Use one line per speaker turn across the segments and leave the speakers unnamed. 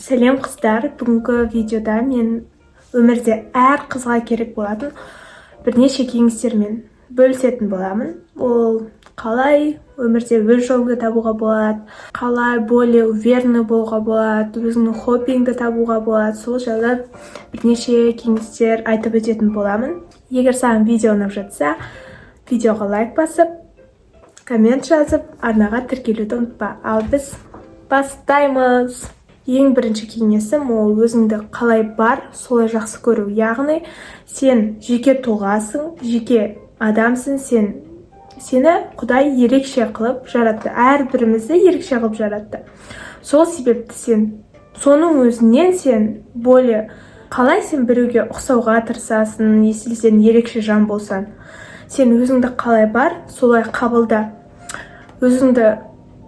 Сәлем қыздар, бүгінгі видеода мен өмірде әр қызға керек болатын бірнеше кеңестермен бөлісетін боламын. Ол қалай өмірде өз жолыңды табуға болады, қалай более уверенный болуға болады, өзіңнің хоббиіңді табуға болады, сол жайлы бірнеше кеңестер айтып өтетін боламын. Егер саған видео ұнап жатса, видеоға лайк басып, коммент жазып, арнаға тіркелуді ұмытпа. Ал біз бастаймыз. Ең бірінші кеңесім ол өзіңді қалай бар, солай жақсы көру. Яғни сен жеке тұлғасың, жеке адамсың, сені Құдай ерекше қылып жаратты. Әрбірімізді ерекше қылып жаратты. Сол себепті сен соның өзінен сен более қалай сен біреуге ұқсауға тырысасың, если сен ерекше жан болсаң. Сен өзіңді қалай бар, солай қабылда. Өзіңді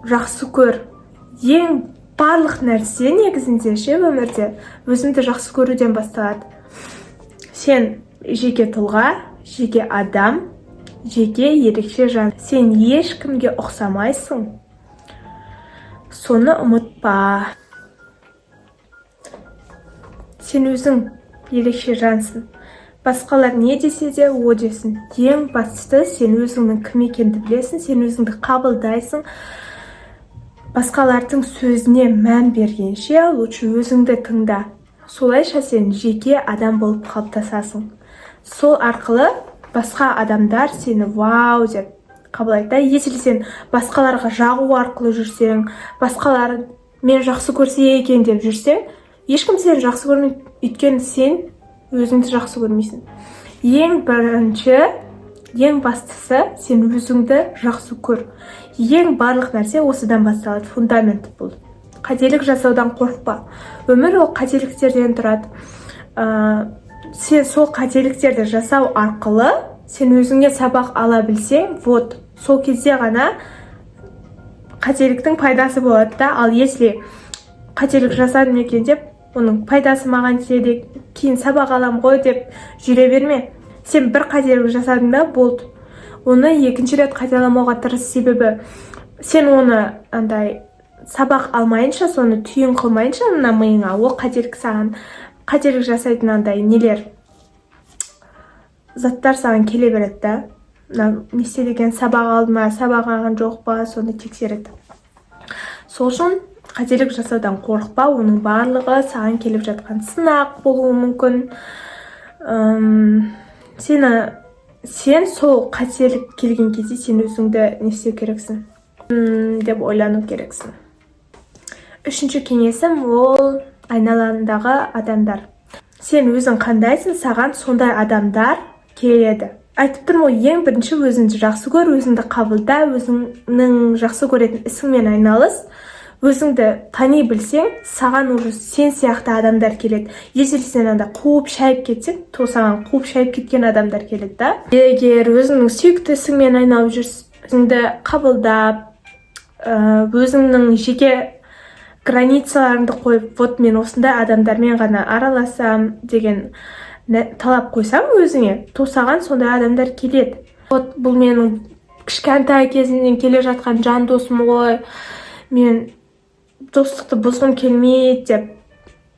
жақсы көр. Ең барлық нәрсе негізінде өмірде өзіңді жақсы көруден басталады. Сен жеке тұлға, жеке адам, жеке ерекше жан. Сен ешкімге ұқсамайсың. Соны ұмытпа. Сен өзің ерекше жансың. Басқалар не десе де о десін. Ең бастысы сен өзіңнің кім екенді білесің, сен өзіңді қабылдайсың. Басқалардың сөзіне мән бергенше, лучше өзіңді тыңда. Солайша сен жеке адам болып қалыптасасың. Сол арқылы басқа адамдар сені вау деп қабылдайды. Если сен басқаларға жағу арқылы жүрсең, басқалар мен жақсы көрсе екен деп жүрсең, ешкім сені жақсы көрмейді, өйткені сен өзіңді жақсы көрмейсің. Ең бірінші, ең бастысы сен өзіңді жақсы көр. Ең барлық нәрсе осыдан басталады, фундамент бұл. Қателік жасаудан қорықпа. Өмір ол қателіктерден тұрады. Сен сол қателіктерді жасау арқылы сен өзіңе сабақ ала білсең, вот, сол кезде ғана қателіктің пайдасы болады да. Ал если қателік жасадым екен деп, оның пайдасы маған тиеді, кейін сабақ алам ғой деп жүре берме. Сен бір қателік жасадың да, болды. Оны екінші рет қайталамауға тырыс, себебі сен оны сабақ алмайынша, соны түйін қылмайынша, мына миыңа ол қателік саған, қателік жасайтын нелер, заттар саған келе береді да. Не істеді екен, сабақ алды ма, сабақ алған жоқ па, соны тексереді. Сол үшін қателік жасаудан қорықпа, оның барлығы саған келіп жатқан сынақ болуы мүмкін. Сен сол қателік келген кезде сен өзіңді не істеу керексің деп ойлану керексің. Үшінші кеңесім ол айналаңдағы адамдар. Сен өзің қандайсың, саған сондай адамдар келеді. Айтып тұрмын ғой, ең бірінші өзіңді жақсы көр, өзіңді қабылда, өзіңнің жақсы көретін ісіңмен айналыс. Өзіңді тани білсең, саған уже сен сияқты адамдар келеді. Если сен қуып шайып кетсең, то саған қуып шайып кеткен адамдар келеді да. Егер өзіңнің сүйікті ісіңмен айналып жүрсіңді қабылдап, өзіңнің жеке границаларыңды қойып, вот мен осындай адамдармен ғана араласам деген талап қойсаң өзіңе, то саған сондай адамдар келеді. Вот бұл менің кішкентай кезімнен келе жатқан жан досым ғой, мен достықты бұзғым келмейді деп.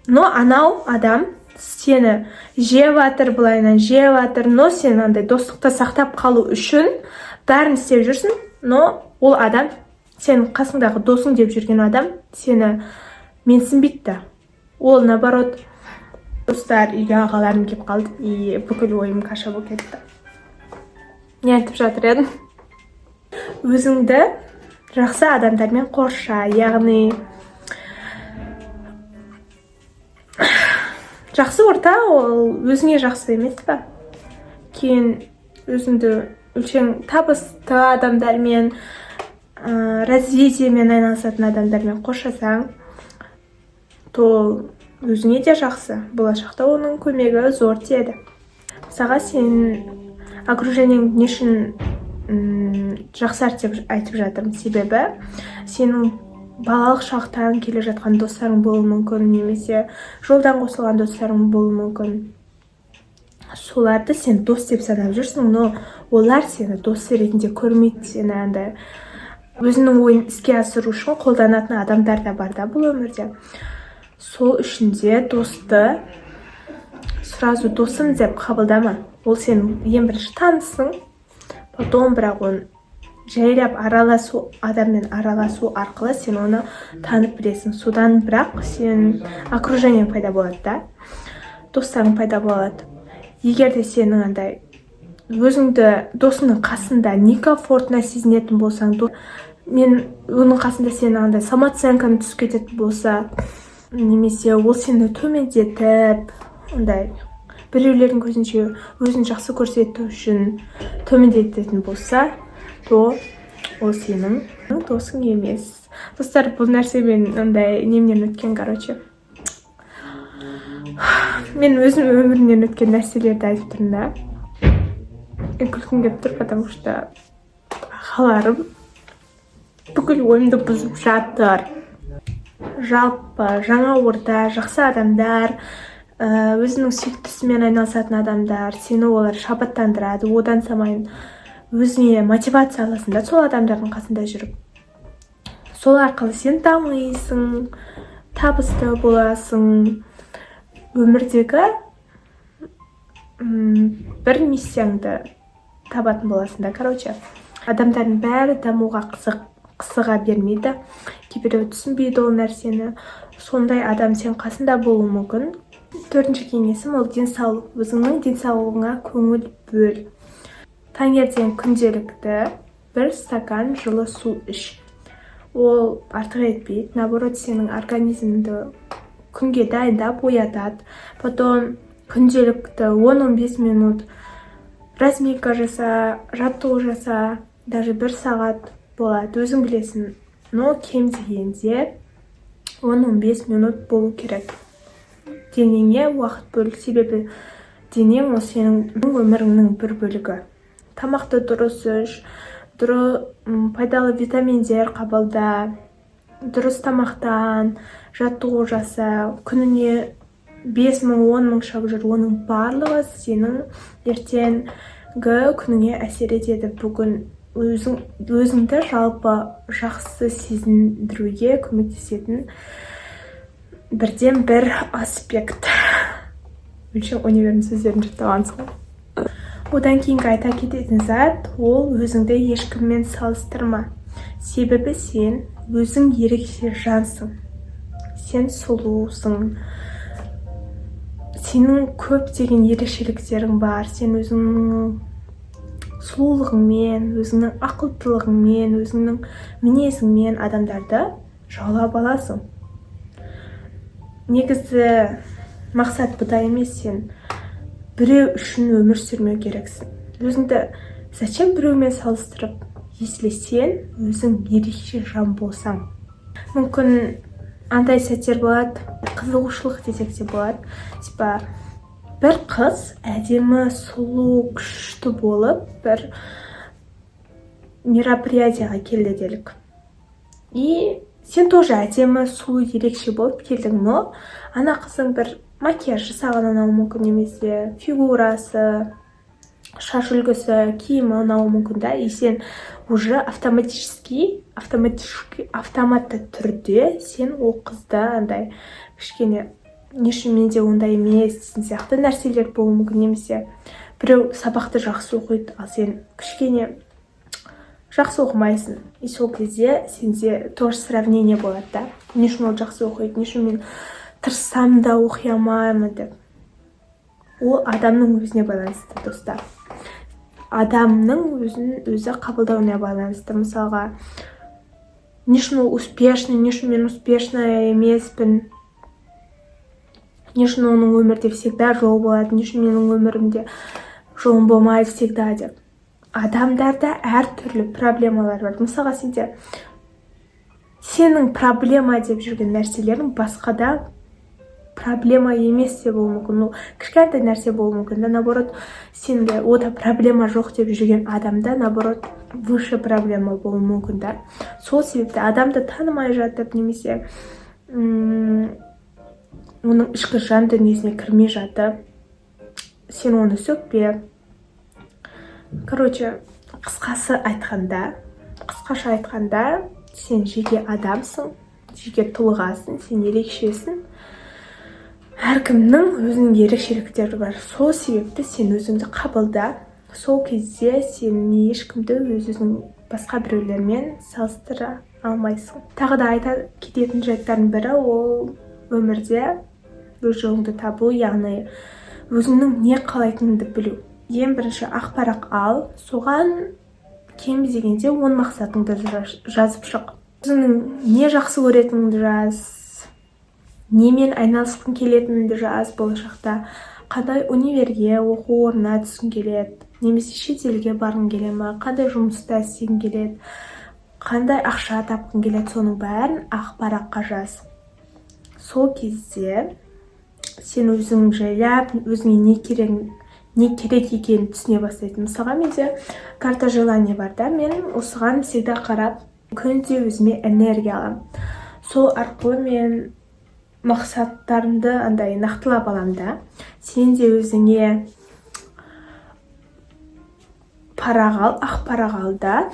Но анау адам сені жеп жатыр, былайынан жеп жатыр, но сен достықты сақтап қалу үшін бәрін істеп жүрсің, но ол адам, сен қасыңдағы досың деп жүрген адам, сені менсінбейді да. Ол наоборот, достар, үйге ағаларым келіп қалды, и бүкіл ойым каша болып кетті. Не айтып жатыр едім? Өзіңді жақсы адамдармен қорша, яғни жақсы орта ол өзіңе жақсы емес па? Кейін өзіңді үлкен табысты адамдармен, развитиемен айналысатын адамдармен қоршасаң, то өзіңе де жақсы. Болашақта оның көмегі зор тиеді. Мысалға сен окружениең не үшін жақсарт деп айтып жатырмын, себебі сенің балалық шақтан келе жатқан достарың болуы мүмкін, немесе жолдан қосылған достарың болуы мүмкін. Соларды сен дос деп санап жүрсің, но олар сені дос ретінде көрмейді. Сені өзінің ойын іске асыру үшін қолданатын адамдар да бар да бұл өмірде. сол үшін де досты сразу досым деп қабылдама. Ол сенің ең бірінші танысың. Потом бірақ оны жайлап адаммен араласу арқылы сен оны танып білесің. Содан бірақ сен окружениең пайда болады да. Достарың пайда болады. Егер де сенің андай өзіңді досыңның қасында некомфортно сезінетін болсаң, мен оның қасында сенің андай самооценкаң түсіп кететін болса, немесе ол сені төмендетіп, андай біреулердің көзінше өзін жақсы көрсету үшін төмендететін болса, то ол сенің досың емес. Достар, бұл нәрсе мен андай немнен өткен, мен өзім өмірімнен өткен нәрселерді айтып тұрмын да. Күлкім келіп тұр, потому что ағаларым бүкіл ойымды бұзып жатыр. Жалпы жаңа орта, жақсы адамдар, өзінің сүйіктісімен айналысатын адамдар, сені олар шабыттандырады, одан самайын өзіңе мотивация аласың да, сол адамдардың қасында жүріп. Сол арқылы сен дамисың, табысты боласың, өмірдегі бір миссияңды табатын боласың да. Адамдардың бәрі дамуға қысыға бермейді. Кейбіреу түсінбейді ол нәрсені. Сондай адам сен қасында болуы мүмкін. 4-ші кеңесім ол денсаулық. Өзіңнің денсаулығыңа көңіл бөл. Таңертең күнделікті 1 стакан жылы су іш. Ол артық етпейді. Наоборот, сенің организміңді күнге дайындап оятады. Потом күнделікті 10-15 минут разминка жаса, жаттығу жаса, даже 1 сағат болады. Өзің білесің, но кем дегенде 10-15 минут болу керек. Денеңе уақыт бөл, себебі денең ол сенің өміріңнің бір бөлігі. Тамақты дұрыс іш, пайдалы витаминдер қабылда, дұрыс тамақтан, жаттығу жаса, күніне 5,000-10,000 шагып жүр. Оның барлығы сенің ертеңгі күніңе әсер етеді. Бүгін өзіңді жалпы жақсы сезіндіруге көмектесетін бірден бір аспект. Өлшем универдің сөздерін жаттағансың. Одан кейінгі айта кететін зат, ол өзіңді ешкіммен салыстырма. Себебі сен өзің ерекше жансың. Сен сұлусың. Сенің көптеген ерекшеліктерің бар. Сен өзіңнің сұлулығыңмен, өзіңнің ақылдылығыңмен, өзіңнің мінезіңмен адамдарды жаулап аласың. Негізі мақсат бұда емес, сен біреу үшін өмір сүрмеу керексің. Өзіңді зачем біреумен салыстырып, если сен өзің ерекше жан болсаң. Мүмкін андай сәттер болады, қызығушылық десек те болады. Бір қыз әдемі, сұлу, күшті болып, бір мероприятияға келді делік. И сен тоже әдемі, сұлу, ерекше болып келдің, но ана қыздың бір макияж жасаған ұнауы мүмкін, немесе фигурасы, шаш үлгісі, киімі ұнауы мүмкін да. И сен уже автоматты түрде сен ол қызды андай кішкене не үшін менде ондай емес сияқты нәрселер болуы мүмкін. Немесе біреу сабақты жақсы оқиды, ал сен кішкене жақсы оқымайсың. И сол кезде сенде тоже сравнение болады да. Не үшін ол жақсы оқиды, не үшін мен тырыссам да оқи алмаймын деп. Ол адамның өзіне байланысты, достар. Адамның өзі қабылдауына байланысты. Мысалға, не үшін ол успешный, не үшін мен успешная емеспін, не үшін оның өмірде всегда жол болады, не үшін менің өмірімде жолым болмайды всегда деп. Адамдарда әртүрлі проблемалар бар. Мысалға, сенің проблема деп жүрген нәрселерің басқада проблема емес те болуы мүмкін. Ол кішкентай нәрсе болуы мүмкін. Наоборот, сенде ода проблема жоқ деп жүрген адамда, наоборот, выше проблема болуы мүмкін да. Сол себепті адамды танымай жатып, немесе оның ішкі жан дүниесіне кірмей жатып, сен оны сөкпе. Қысқаша айтқанда, сен жеке адамсың. жеке тұлғасың, сен ерекшесің. Әркімнің өзінің ерекшеліктері бар. Сол себепті сен өзіңді қабылда. Сол кезде сен ешкімді өзінің басқа біреулермен салыстыра алмайсың. Тағы да айта кететін жайттардың бірі ол өмірде өз жолыңды табу, яғни өзіңнің не қалайтыныңды білу. Ең бірінші ақпарат ал, соған кем дегенде 10 мақсатыңды жазып шық. Өзіңнің не жақсы көретініңді жаз, немен айналысқың келетініңді жаз. Болашақта қандай универге, оқу орнына түскің келеді, немесе шетелге барғың келе ме, қандай жұмыста істегің келеді, қандай ақша тапқың келеді, соның бәрін ақпаратқа жаз. Сол кезде сен өзің жайлап, өзіңе не керек екенін түсіне бастайтын. Мысалға менде карта желания бар да, мен осыған всегда қарап, күнде өзіме энергия аламын. Сол арқылы мен мақсаттарымды андай нақтылап алам да. Сен де өзіңе ақ парақ ал да,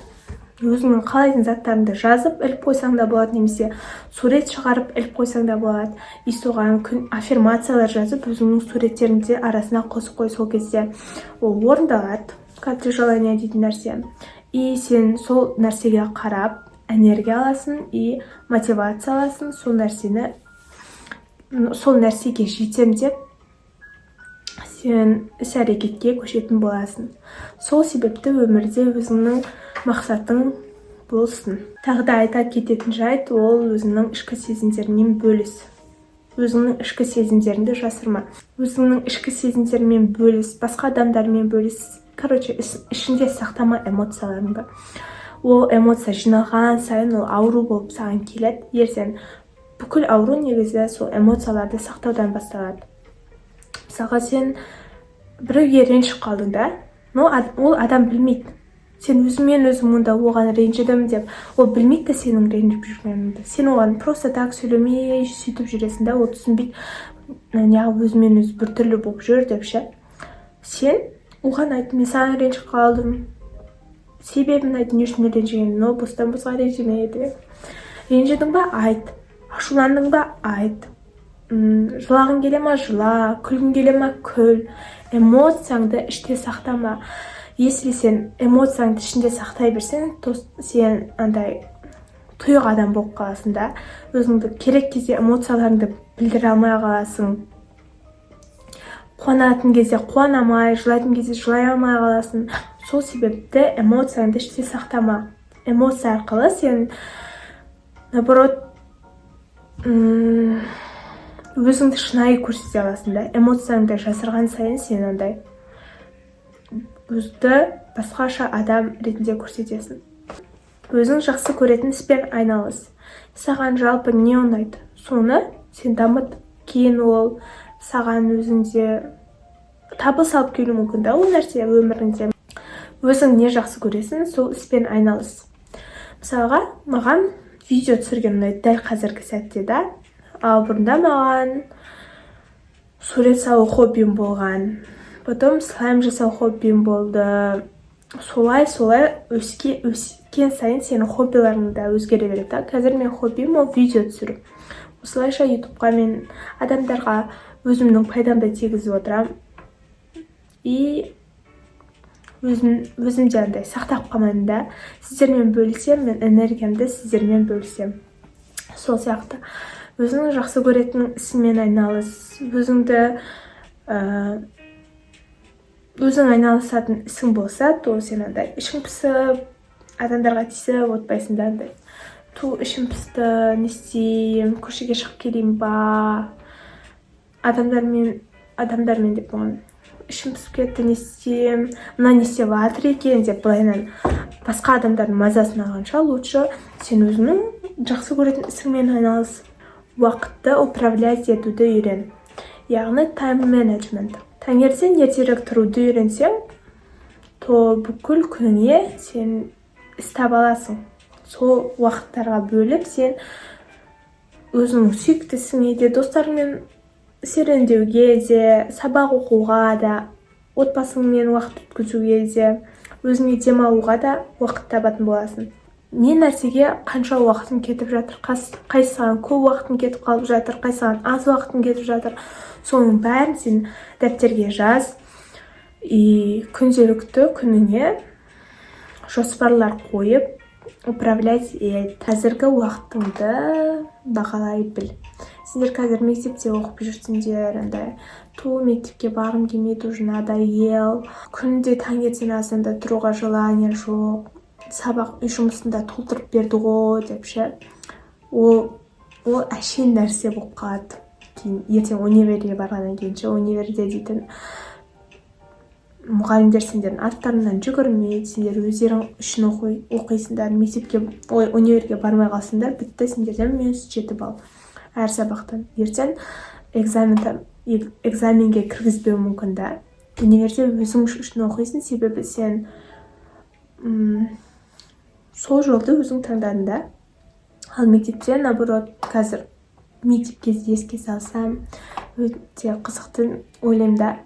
өзіңнің қалайтын заттарыңды жазып іліп қойсаң да болады, немесе сурет шығарып іліп қойсаң да болады. И соған аффирмациялар жазып өзіңнің суреттеріңді арасына қосып қой. Сол кезде ол орындалады, карта желания дейтін нәрсе. И сен сол нәрсеге қарап энергия аласың и мотивация аласың. Сол нәрсеге жетем деп сен іс-әрекетке көшетін боласың. Сол себепті өмірде өзіңнің мақсатың болсын. Тағы да айта кететін жайт ол өзіңнің ішкі сезімдеріңмен бөліс. Өзіңнің ішкі сезімдеріңді жасырма. Өзіңнің ішкі сезімдеріңмен бөліс, басқа адамдармен бөліс. Ішінде сақтама эмоцияларыңды. Ол эмоция жиналған сайын ол ауру болып саған келеді. Ертең бүкіл ауру негізі сол эмоцияларды сақтаудан басталады. Мысалға сен біреуге ренжіп қалдың да, но ол адам білмейді. Сен өзіңмен өзің мұнда оған ренжідім деп, ол білмейді да сенің ренжіп жүргеніңді. Сен оған просто так сөйлемей сөйтіп жүресің да, ол түсінбейді, неғып өзімен өзі біртүрлі болып жүр деп ше. Сен оған айт, мен саған ренжіп қалдым, себебін айт, не үшін ренжігенін, но бостан босқа ренжімейді. Ренжідің ба, айт. Ашуландың ба, айт. Жылағың келе ма, жыла. Күлгің келе ма, күл. Эмоцияңды іште сақтама. Если сен эмоцияңды ішінде сақтай берсең, сен андай тұйық адам болып қаласың да. Өзіңді керек кезде эмоцияларыңды білдіре алмай қаласың. Қуанатын кезде қуана алмай, жылайтын кезде жылай алмай қаласың. Сол себепті эмоцияңды іште сақтама. Эмоция арқылы сен, наоборот, өзіңді шынайы көрсете аласың да. Эмоцияңды жасырған сайын сен андай өзді басқаша адам ретінде көрсетесің. Өзің жақсы көретін іспен айналыс. Саған жалпы не ұнайды, соны сен дамыт. Кейін ол саған өзіңде табыс алып келуі мүмкін да, ол нәрсе өміріңде. Өзің не жақсы көресің, сол іспен айналыс. Мысалға, маған видео түсірген ұнайды дәл қазіргі сәтте да. Ал бұрында маған сурет салу хоббим болған. Потом слайм жасау хоббим болды. Солай өскен сайын сенің хоббиларың да өзгере береді. Қазір мен хоббим ол видео түсіру. Осылайша ютубқа мен адамдарға өзімнің пайдамды тигізіп отырам. И өзімде андай сақтап қалмаймын да. Сіздермен бөлісем, мен энергиямды сіздермен бөлісем. Сол сияқты өзіңнің жақсы көретін ісімен айналыс. Өзің айналысатын ісің болса, то сен андай ішің пысып, адамдарға тиісіп отпайсың да андай. Ішім пысты, не істеймін, көшеге шығып келейін ба, адамдармен деп болған. Ішім пысып кетті, не істеймін, мына не істеп жатыр екен деп былайынан басқа адамдардың мазасын алғанша, лучше сен өзіңнің жақсы көретін ісіңмен айналыс. Уақытты управлять етуді үйрен. Яғни тайм менеджмент. Таңертең ертерек тұруды үйренсең, то бүкіл күніңе сен іс таба аласың. Сол уақыттарға бөліп, сен өзіңнің сүйікті ісіңе де, достарыңмен серуендеуге де, сабақ оқуға да, отбасыңмен уақыт өткізуге де, өзіңе демалуға да уақыт табатын боласың. не нәрсеге қанша уақытым кетіп жатыр, қайсыған көп уақытым кетіп қалып жатыр, қайсыған аз уақытым кетіп жатыр, соның бәрін сен дәптерге жаз. И күнделікті күніне жоспарлар қойып управлять ет. Қазіргі уақытыңды бағалай біл. Сендер қазір мектепте оқып жүрсіңдер, андай мектепке барғым келмейді, уже надоел, күнде таңертең азанда тұруға желание жоқ, сабақ үй жұмысында толтырып берді ғой деп ше. Ол әшейін нәрсе болып қалады. Кейін ертең универге барғаннан кейін ше, универде дейтін мұғалімдер сендердің арттарыңнан жүгірмейді, сендер өздерің үшін оқисыңдар, универге бармай қалсыңдар, бітті, сендерден -7 балл әр сабақтан. Ертең экзаменге кіргізбеуі мүмкін да. Универде өзің үшін оқисың, себебі сен сол жолды өзің таңдадың да. Ал мектепте, наоборот, қазір мектепке еске салсам, өте қызықты ойлаймын да.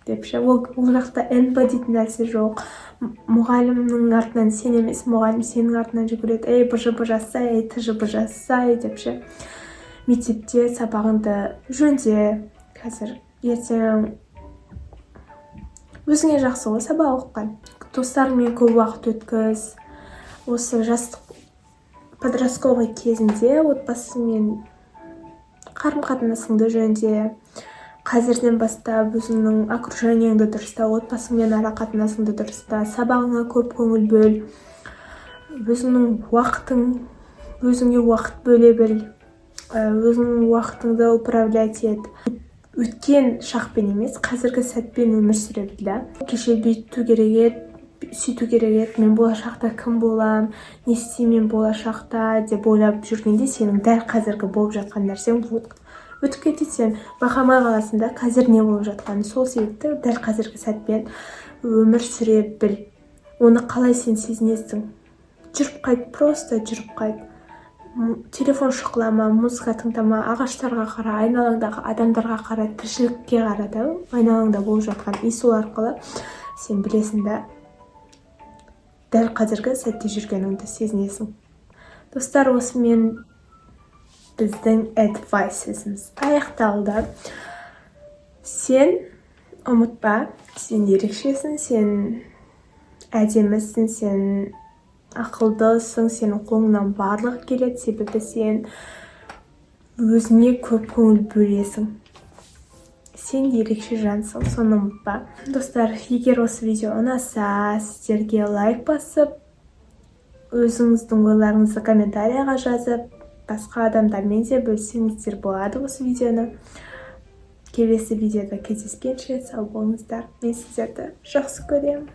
Деп ше, ол жақта НП дейтін нәрсе жоқ. Мұғалімнің артынан сен емес, мұғалім сенің артынан жүгіреді. Ей, БЖБ жасай, ТЖБ жасай деп ше. Мектепте сабағыңды жөнде. Қазір ертең өзіңе жақсы ғой сабақ оқыған. Достарыңмен көп уақыт өткіз. Осы жастық подростковый кезінде отбасыңмен қарым-қатынасыңды жөнде. Қазірден бастап өзіңнің окружениеңді дұрыста, отбасыңмен ара-қатынасыңды дұрыста, сабағыңа көп көңіл бөл, өзіңе уақыт бөле біл, өзіңнің уақытыңды управлять ет. Өткен шақпен емес, қазіргі сәтпен өмір сүре біл. Кеше бүйту керек еді, сөйту керек еді, мен болашақта кім болам, не істеймін болашақта деп ойлап жүргенде сенің дәл қазіргі болып жатқан нәрсең өтіп кетеді, сен байқамай қаласың да қазір не болып жатқанын. Сол себепті дәл қазіргі сәтпен өмір сүре біл. Оны қалай сен сезінесің? Жүріп қайт, просто жүріп қайт. Телефон шұқылама, музыка тыңдама, ағаштарға қара, айналаңдағы адамдарға қара, тіршілікке қара да, айналаңда болып жатқан. И сол арқылы сен білесің да дәл қазіргі сәтте жүргеніңді сезінесің. Достар, осымен біздің advice-іміз аяқталды. Сен ұмытпа, сен ерекшесің, сен әдемісің, сен ақылдысың, сенің қолыңнан барлық келеді, себебі сен өзіңе көп көңіл бөлесің. Сен ерекше жансың, соны ұмытпа. Достар, егер осы видео ұнаса, сіздерге лайк басып, өзіңіздің ойларыңызды комментарияға жазып, басқа адамдармен де бөлсеңіздер болады осы видеоны. Келесі видеода кездескенше сау болыңыздар. Мен сіздерді жақсы көремін.